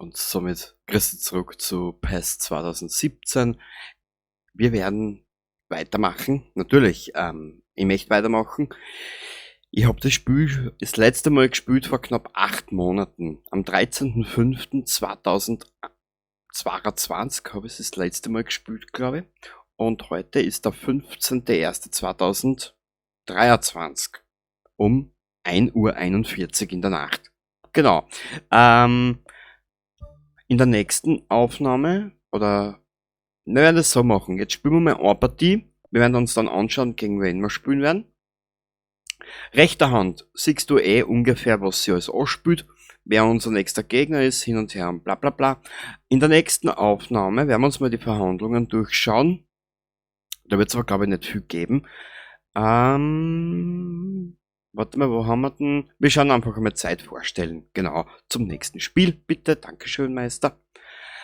Und somit grüß dich zurück zu PES 2017. Wir werden weitermachen. Natürlich, ich möchte weitermachen. Ich habe das Spiel das letzte Mal gespielt vor knapp 8 Monaten. Am 13.05.2022 habe ich es das letzte Mal gespielt, glaube ich. Und heute ist der 15.01.2023 um 1:41 Uhr in der Nacht. Genau. In der nächsten Aufnahme, oder wir werden das so machen. Jetzt spielen wir mal eine Partie. Wir werden uns dann anschauen, gegen wen wir spielen werden. Rechter Hand siehst du ungefähr, was sie alles anspielt, wer unser nächster Gegner ist, hin und her und bla bla bla. In der nächsten Aufnahme werden wir uns mal die Verhandlungen durchschauen. Da wird es aber, glaube ich, nicht viel geben. Warte mal, wo haben wir denn? Wir schauen einfach einmal Zeit vorstellen. Genau, zum nächsten Spiel. Bitte, Dankeschön, Meister.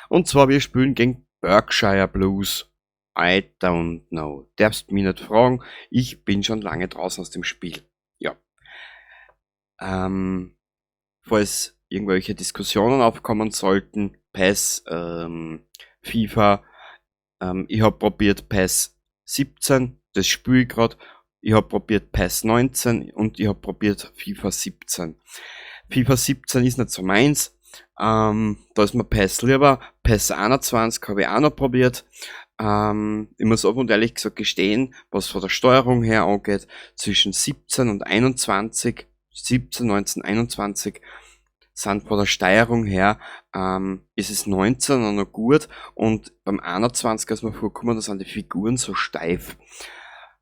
Und zwar, wir spielen gegen Berkshire Blues. I don't know. Darfst mich nicht fragen. Ich bin schon lange draußen aus dem Spiel. Ja. Falls irgendwelche Diskussionen aufkommen sollten, PES, FIFA, ich habe probiert PES 17, das spiele ich gerade. Ich habe probiert PES 19 und ich habe probiert FIFA 17. FIFA 17 ist nicht so meins. Da ist mir PES lieber. PES 21 habe ich auch noch probiert. Ich muss offen und ehrlich gesagt gestehen, was von der Steuerung her angeht, zwischen 17 und 21, 17, 19, 21, sind von der Steuerung her, ist es 19 noch gut, und beim 21 ist mir vorgekommen, da sind die Figuren so steif.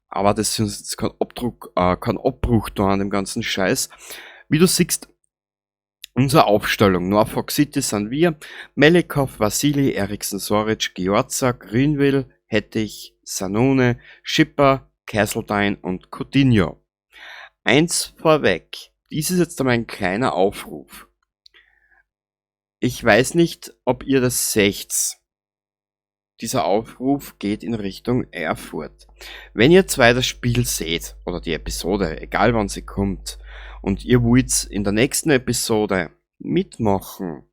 Aber das ist jetzt kein Abbruch da an dem ganzen Scheiß. Wie du siehst, unsere Aufstellung. Norfolk City sind wir. Melikov, Vasili, Eriksson, Soric, Giorza, Greenville, Hettich, Sanone, Schipper, Castledine und Coutinho. Eins vorweg. Dies ist jetzt einmal ein kleiner Aufruf. Ich weiß nicht, ob ihr das seht. Dieser Aufruf geht in Richtung Erfurt. Wenn ihr zwei das Spiel seht, oder die Episode, egal wann sie kommt, und ihr wollt in der nächsten Episode mitmachen,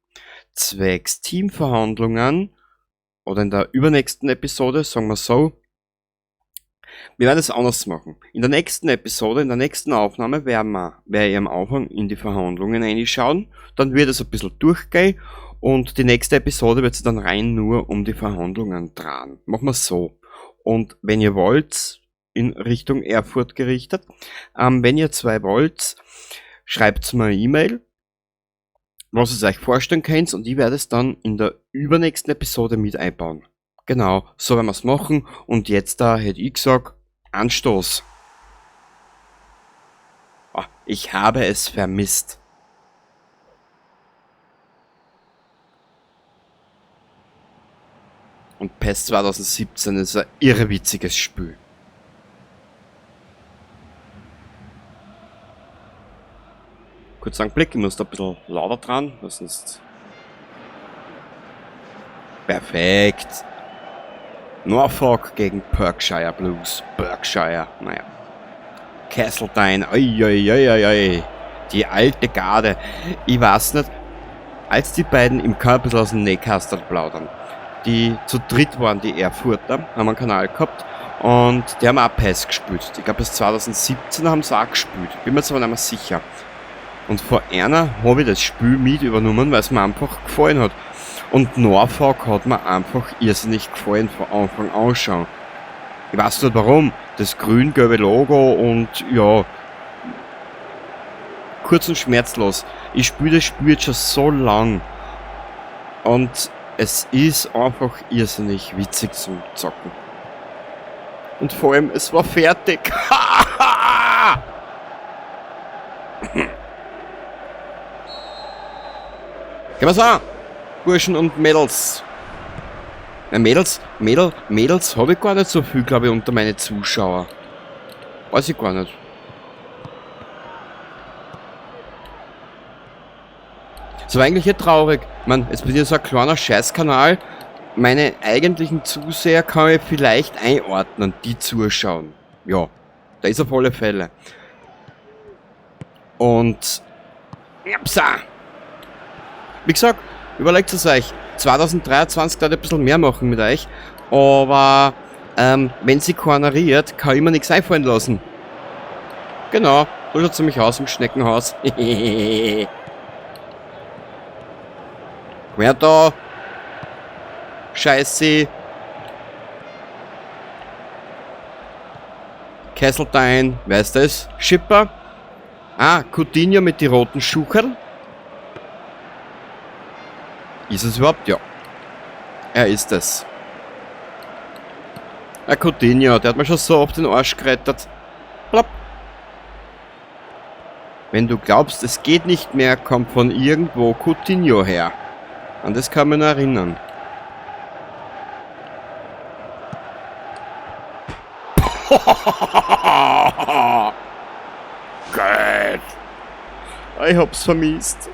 zwecks Teamverhandlungen, oder in der übernächsten Episode, sagen wir so, wir werden es anders machen. In der nächsten Episode, in der nächsten Aufnahme, werde ich am Anfang in die Verhandlungen reinschauen, dann wird es ein bisschen durchgehen, und die nächste Episode wird sich dann rein nur um die Verhandlungen drehen. Machen wir es so. Und wenn ihr wollt, in Richtung Erfurt gerichtet, wenn ihr zwei wollt, schreibt mir eine E-Mail, was ihr euch vorstellen könnt, und ich werde es dann in der übernächsten Episode mit einbauen. Genau, so werden wir es machen, und jetzt da hätte ich gesagt, Anstoß. Oh, ich habe es vermisst. Und PES 2017 ist ein irrewitziges Spiel. Kurz einen Blick, ich muss da ein bisschen lauter dran, sonst... Perfekt. Norfolk gegen Berkshire Blues. Berkshire, naja. Castledine, oi. Die alte Garde. Ich weiß nicht, als die beiden im Kanal ein bisschen aus dem Nähkastel plaudern. Die zu dritt waren, die Erfurter, haben einen Kanal gehabt, und die haben auch PES gespielt. Ich glaube, bis 2017 haben sie auch gespielt. Bin mir zwar nicht mehr sicher. Und vor einer habe ich das Spiel mit übernommen, weil es mir einfach gefallen hat. Und Norfolk hat mir einfach irrsinnig gefallen von Anfang an schon. Ich weiß nicht warum. Das grün-gelbe Logo und ja, kurz und schmerzlos. Ich spiele das Spiel jetzt schon so lang. Und es ist einfach irrsinnig witzig zum Zocken. Und vor allem, es war fertig. Gehen wir's an, Burschen und Mädels. Ja, Mädels habe ich gar nicht so viel, glaube ich, unter meine Zuschauer. Weiß ich gar nicht. Das war eigentlich traurig. Man, jetzt bin ich so ein kleiner Scheißkanal. Meine eigentlichen Zuseher kann ich vielleicht einordnen, die zuschauen. Ja, da ist auf alle Fälle. Und... Wie gesagt, Überlegt es euch. 2023 da ein bisschen mehr machen mit euch. Aber wenn sie korneriert, kann ich mir nichts einfallen lassen. Genau, so schaut sie mich aus im Schneckenhaus. Wer da? Scheiße. Kesseltein, wer ist das? Schipper? Ah, Coutinho mit die roten Schucherl. Ist es überhaupt? Ja. Er ist es. Ah, Coutinho, der hat mir schon so oft den Arsch gerettet. Plopp. Wenn du glaubst, es geht nicht mehr, kommt von irgendwo Coutinho her. An das kann man nur erinnern. Gott. Ich hab's vermisst.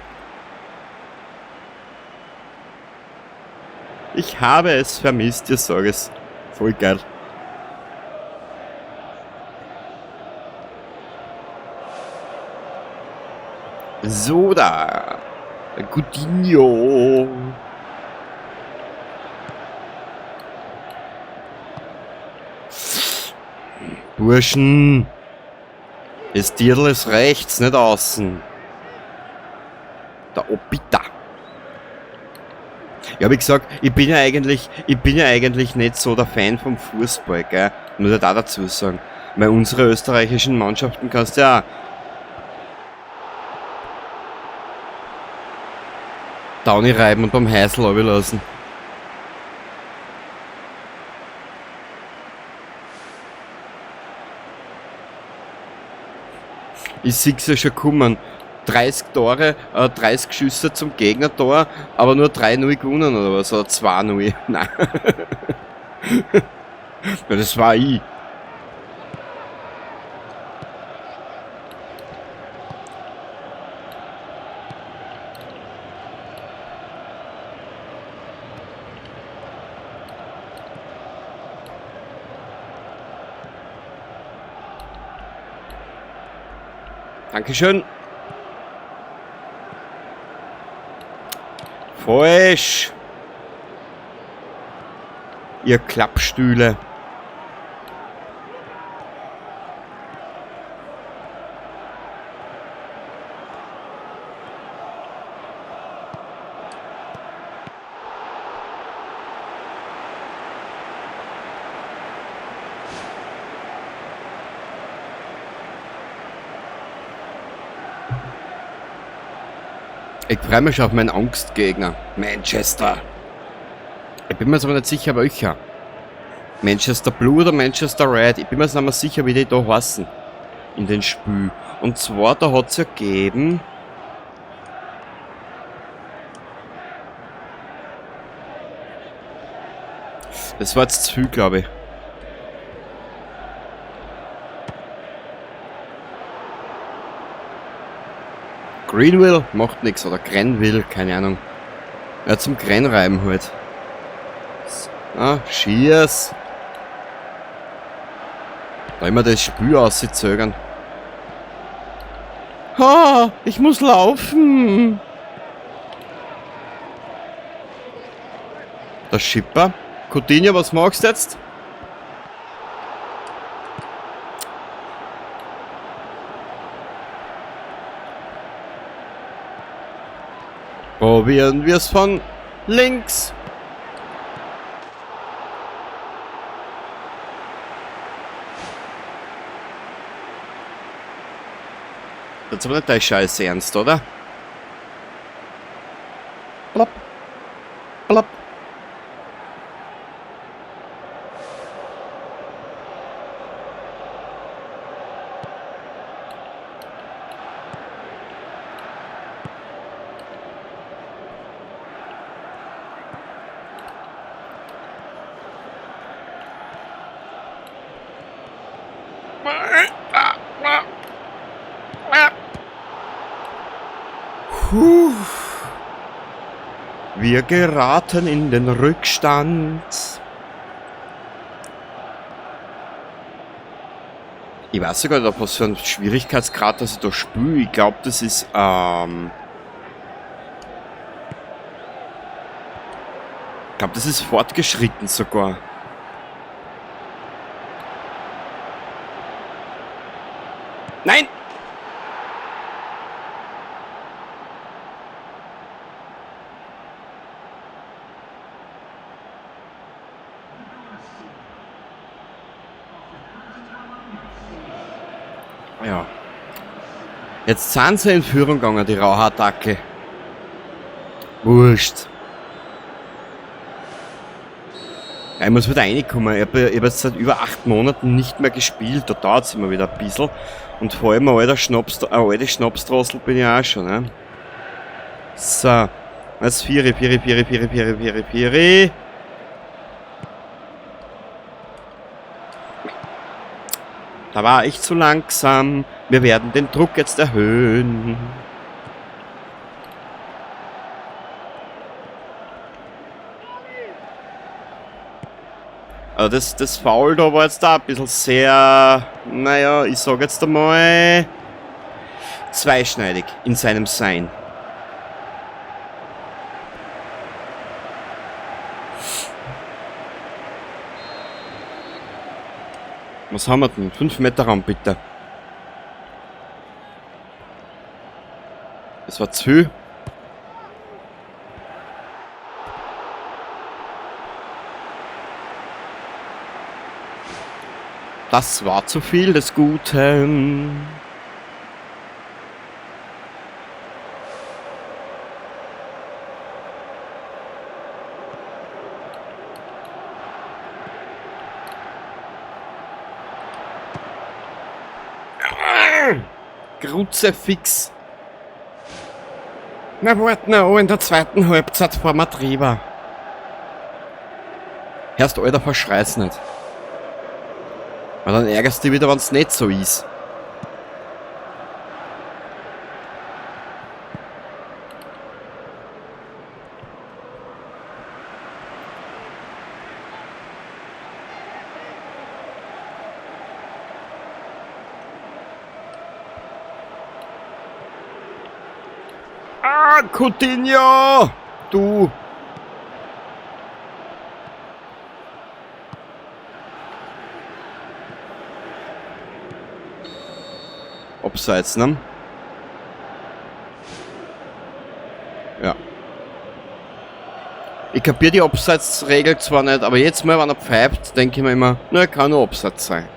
Ich habe es vermisst, ich sage es. Voll geil. So da. Coutinho. Burschen. Das Dirndl ist rechts, nicht außen. Der Opita. Ja, wie gesagt, ich bin ja eigentlich nicht so der Fan vom Fußball, gell? Muss ich da dazu sagen. Weil unsere österreichischen Mannschaften kannst du ja Downy reiben und beim Heißel runterlassen. Ich sehe es ja schon kommen. 30 Tore, 30 Schüsse zum Gegnertor, aber nur 3-0 gewonnen oder was, oder 2-0. Nein. Ja, das war ich. Dankeschön. Falsch. Ihr Klappstühle. Ich freue mich schon auf meinen Angstgegner. Manchester. Ich bin mir jetzt aber nicht sicher, welcher. Manchester Blue oder Manchester Red. Ich bin mir jetzt nicht mehr sicher, wie die da heißen. In den Spiel. Und zwar, da hat es ja gegeben. Das war jetzt zu viel, glaube ich. Greenville macht nichts oder Grenville, keine Ahnung. Ja, zum Grenreiben halt. Ah, Cheers. Da immer das Spiel auszuzögern. Ha, ich muss laufen. Der Schipper. Coutinho, was magst du jetzt? Probieren wir es von links. Jetzt aber nicht dein Scheiß ernst, oder? Plopp. Plopp. Puh. Wir geraten in den Rückstand. Ich weiß sogar nicht, was für ein Schwierigkeitsgrad das ich da spiele. Ich glaube, das ist Ich glaube, das ist fortgeschritten sogar. Nein! Ja. Jetzt sind sie in Führung gegangen, die Rauhattacke. Wurscht. Ja, ich muss wieder reinkommen. Ich hab jetzt seit über 8 Monaten nicht mehr gespielt. Da dauert es immer wieder ein bisschen. Und vor allem ein alte Schnapsdrossel bin ich auch schon. Ne? So. Jetzt Vieri. Da war ich zu langsam. Wir werden den Druck jetzt erhöhen. Also das Foul da war jetzt da ein bisschen sehr, naja, ich sag jetzt einmal, zweischneidig in seinem Sein. Was haben wir denn? 5 Meter Raum, bitte. Das war zu viel. Das war zu viel des Guten. Kruzifix. Na, wart noch in der zweiten Halbzeit vor mir drüber. Hörst, Alter, verschreiß nicht. Weil dann ärgerst du dich wieder, wenn es nicht so ist. Ah, Coutinho! Du! Abseits, ne? Ja. Ich kapiere die Abseitsregel zwar nicht, aber jetzt mal, wenn er pfeift, denke ich mir immer, na, kann nur Abseits sein.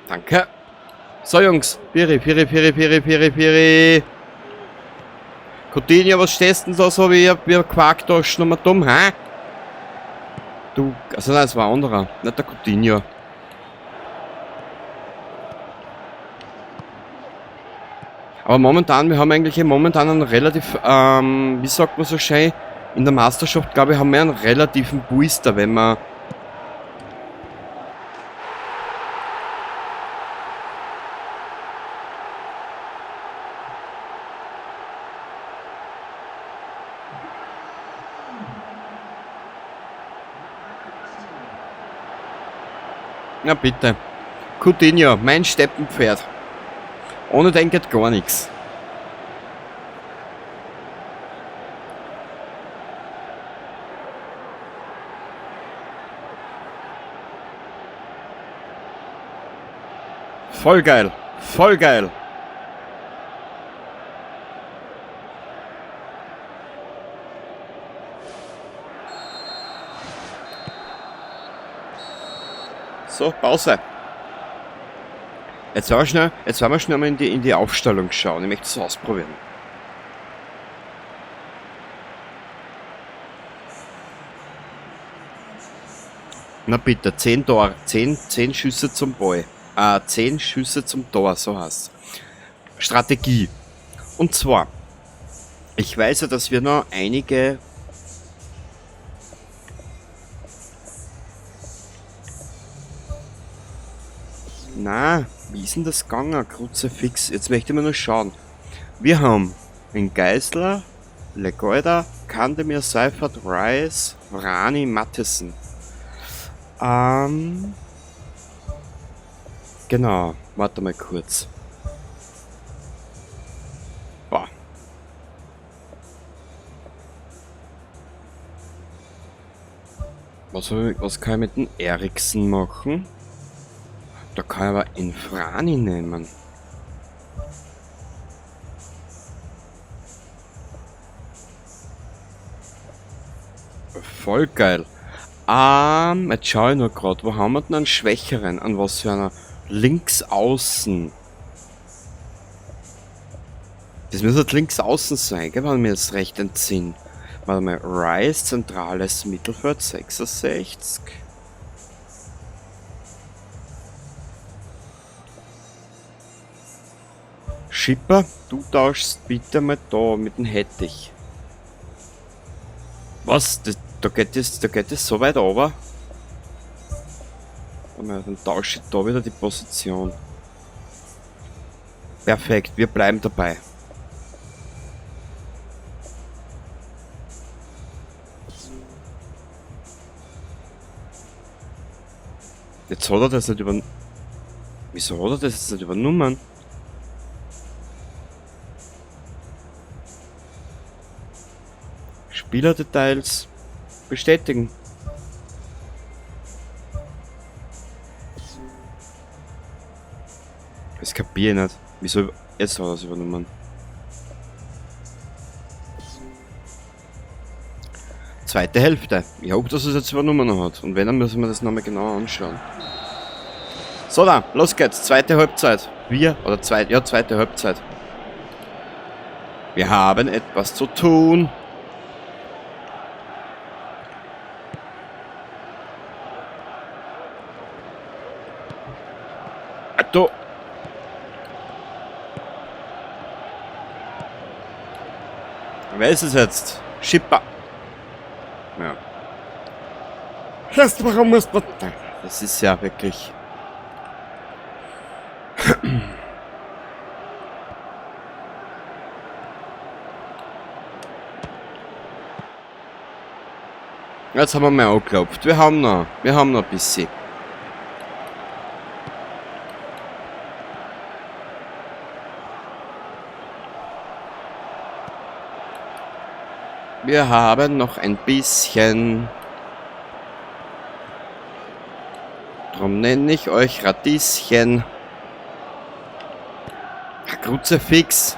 Danke. So, Jungs. Piri. Coutinho, was stehst denn da so wie ein Quarktosch nochmal dumm, hä? Du, also nein, es war ein anderer, nicht der Coutinho. Aber momentan, wir haben eigentlich momentan einen relativ, wie sagt man so schön, in der Meisterschaft, glaube ich, haben wir einen relativen Booster, wenn wir... Na bitte. Coutinho, mein Steppenpferd. Ohne den geht gar nichts. Voll geil. Voll geil. So, Pause. Jetzt werden wir schnell mal in die Aufstellung schauen. Ich möchte es ausprobieren. Na bitte, 10 Schüsse zum Ball. 10 Schüsse zum Tor, so heißt Strategie. Und zwar, ich weiß ja, dass wir noch einige... Na, wie ist denn das gegangen? Kruzifix. Jetzt möchte ich mal noch schauen. Wir haben den Geisler, Legoida, Kandemir, Seifert, Rice, Rani, Mattesen. Genau, warte mal kurz. Boah. Was kann ich mit dem Eriksen machen? Da kann ich aber Infrani nehmen. Voll geil. Jetzt schau ich nur gerade, wo haben wir denn einen Schwächeren? An was für einer? Links außen. Das müsste links außen sein, gell, wenn mir das recht entziehen. Warte mal, Rice, zentrales Mittelfeld, 66. Schipper, du tauschst bitte mal da mit dem Hettich. Was? Da geht es so weit runter? Dann tausche ich da wieder die Position. Perfekt, wir bleiben dabei. Jetzt hat er das nicht übernommen. Wieso hat er das jetzt nicht übernommen? Spielerdetails bestätigen. Das kapiere ich nicht. Wieso jetzt hat er es übernommen? Zweite Hälfte. Ich hoffe, dass er es jetzt übernommen hat. Und wenn, dann müssen wir das nochmal genauer anschauen. So, da, los geht's. Zweite Halbzeit. Zweite Halbzeit. Wir haben etwas zu tun. Da. Wer ist es jetzt? Schipper. Ja. Warum muss man... Das ist ja wirklich... Jetzt haben wir mal angeklopft. Wir haben noch ein bisschen. Wir haben noch ein bisschen. Drum nenne ich euch Radieschen. Kruzifix.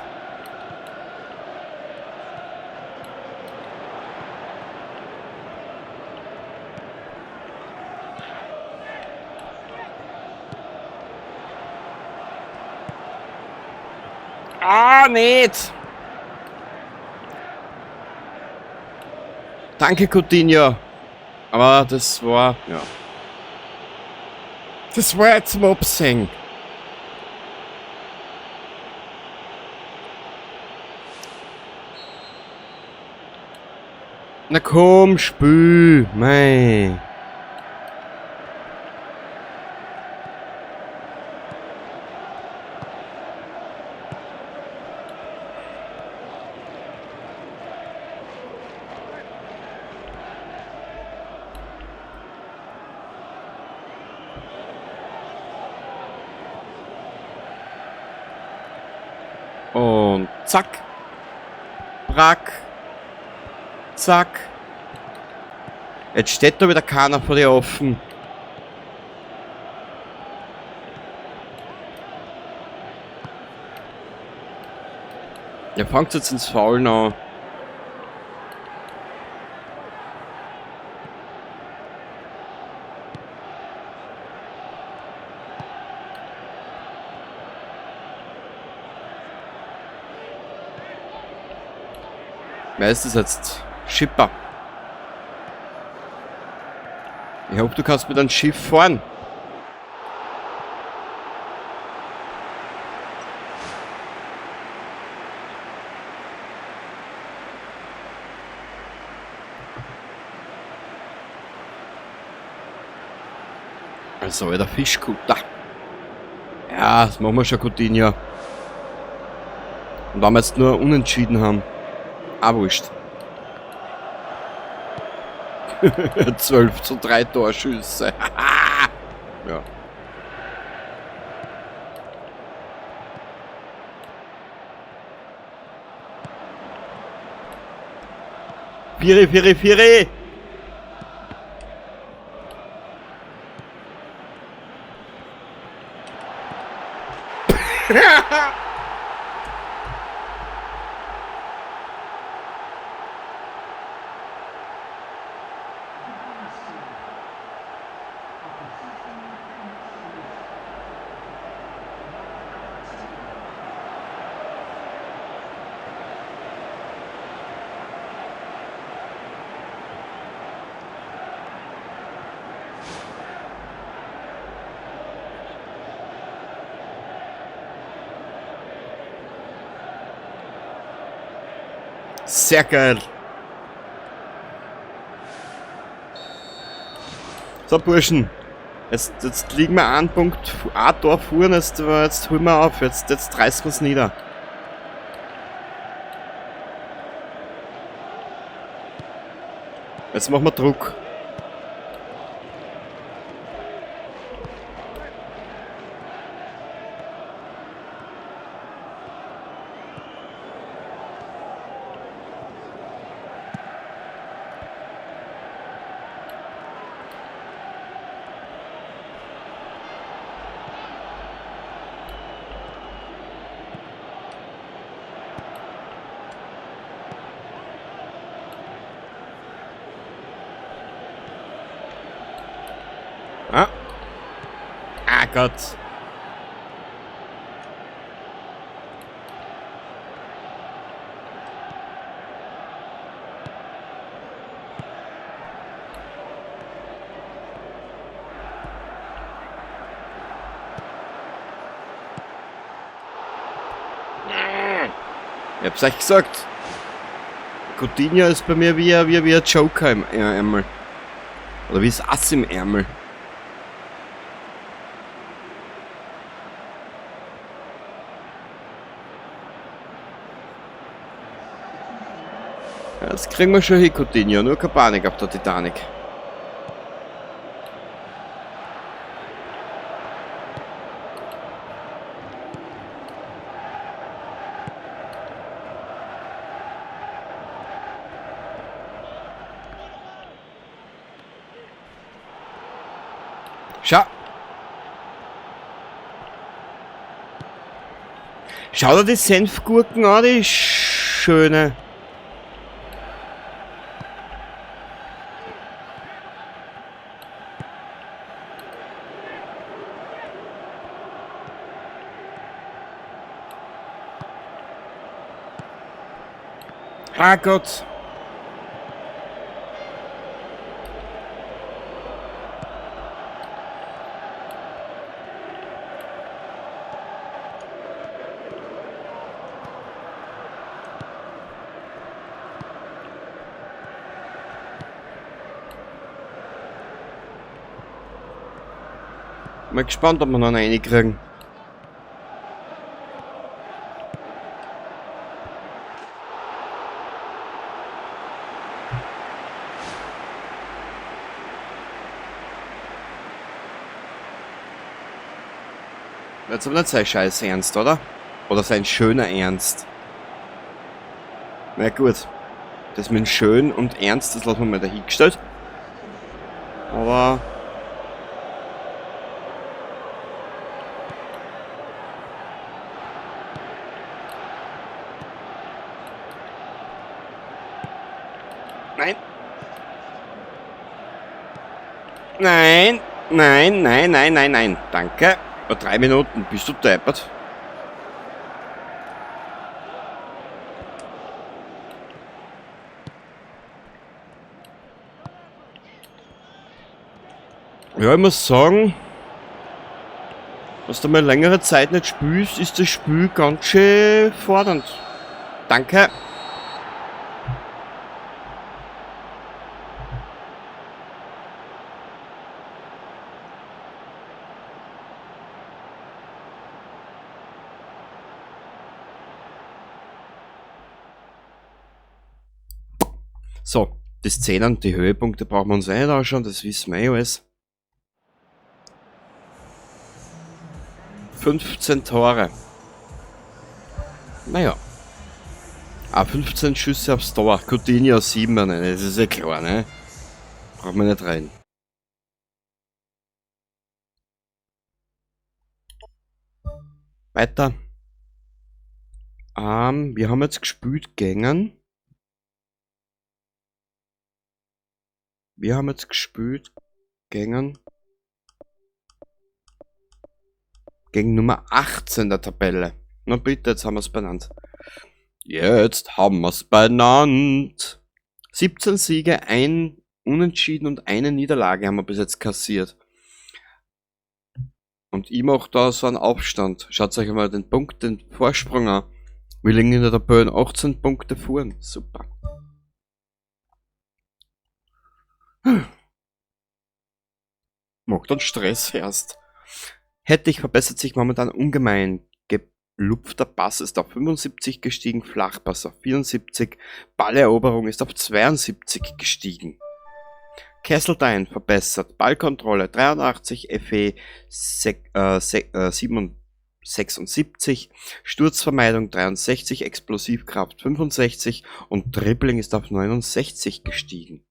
Nicht! Danke, Coutinho. Aber das war... Ja. Das war jetzt Mopsing. Na komm, spül. Mei. Und zack. Brack. Zack. Jetzt steht da wieder keiner vor dir offen. Ja, fangt jetzt ins Faulen an. Wer ist das jetzt? Schipper. Ich hoffe, du kannst mit einem Schiff fahren. Also, der Fischkutter. Ja, das machen wir schon, Coutinho. Und wenn wir jetzt nur unentschieden haben. Ah, wurscht. 12:3 Torschüsse. Ja. Firi! Sehr geil. So, Burschen. Jetzt liegen wir einen Punkt, ein Tor vorne, jetzt holen wir auf, jetzt reißen wir es nieder. Jetzt machen wir Druck. Ah Gott. Ich hab's euch gesagt. Coutinho ist bei mir wie ein Joker im Ärmel. Oder wie das Ass im Ärmel. Ja, das kriegen wir schon hin, Coutinho. Nur keine Panik auf der Titanic. Schau! Schau dir die Senfgurken an, die schöne. Ah Gott! Mal gespannt, ob wir noch eine kriegen. Jetzt aber nicht sein scheiß Ernst, oder? Oder sein schöner Ernst. Na gut. Das mit schön und ernst, das lassen wir mal dahingestellt. Aber... Nein. Nein. Nein, nein, nein, nein, nein. Danke. 3 Minuten. Bist du deppert? Ja, ich muss sagen, was du mal längere Zeit nicht spielst, ist das Spiel ganz schön fordernd. Danke. So, die Szenen, die Höhepunkte brauchen wir uns nicht anschauen, das wissen wir eh alles. 15 Tore. Naja. Ah, 15 Schüsse aufs Tor. Coutinho 7, ne? Das ist ja klar, ne? Braucht man nicht rein. Weiter. Wir haben jetzt gespielt gegen. Wir haben jetzt gespielt gegen Nummer 18 der Tabelle. Na bitte, jetzt haben wir es benannt. Jetzt haben wir es benannt. 17 Siege, ein Unentschieden und eine Niederlage haben wir bis jetzt kassiert. Und ich mache da so einen Aufstand. Schaut euch mal den Punkt, den Vorsprung an. Wir liegen in der Tabelle 18 Punkte vorn. Super. Macht dann Stress erst. Hettich verbessert sich momentan ungemein. Gelupfter Pass ist auf 75 gestiegen, Flachpass auf 74, Balleroberung ist auf 72 gestiegen. Kesseltein verbessert, Ballkontrolle 83, FE 76, Sturzvermeidung 63, Explosivkraft 65 und Dribbling ist auf 69 gestiegen.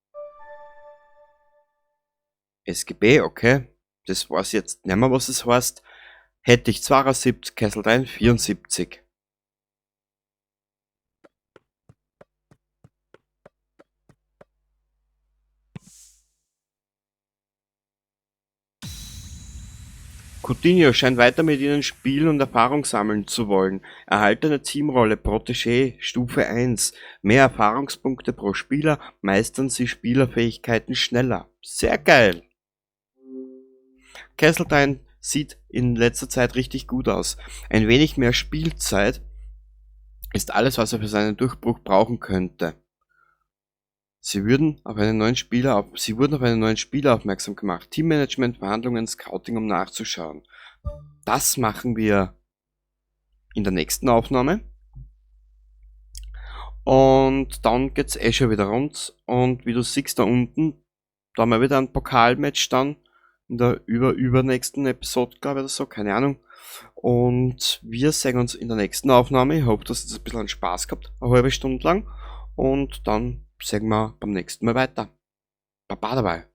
SGB, okay. Das war's jetzt nicht mehr, was es heißt. Hettich 72, Kesseltein 74. Coutinho scheint weiter mit ihnen spielen und Erfahrung sammeln zu wollen. Erhaltene Teamrolle Protégé Stufe 1. Mehr Erfahrungspunkte pro Spieler, meistern sie Spielerfähigkeiten schneller. Sehr geil! Kesseltein sieht in letzter Zeit richtig gut aus. Ein wenig mehr Spielzeit ist alles, was er für seinen Durchbruch brauchen könnte. Sie wurden auf einen neuen Spieler aufmerksam gemacht. Teammanagement, Verhandlungen, Scouting, um nachzuschauen. Das machen wir in der nächsten Aufnahme. Und dann geht's schon wieder rund. Und wie du siehst da unten, da haben wir wieder ein Pokalmatch dann. In der übernächsten Episode, glaube ich, oder so, keine Ahnung. Und wir sehen uns in der nächsten Aufnahme. Ich hoffe, dass ihr ein bisschen Spaß gehabt, eine halbe Stunde lang. Und dann sehen wir beim nächsten Mal weiter. Baba dabei.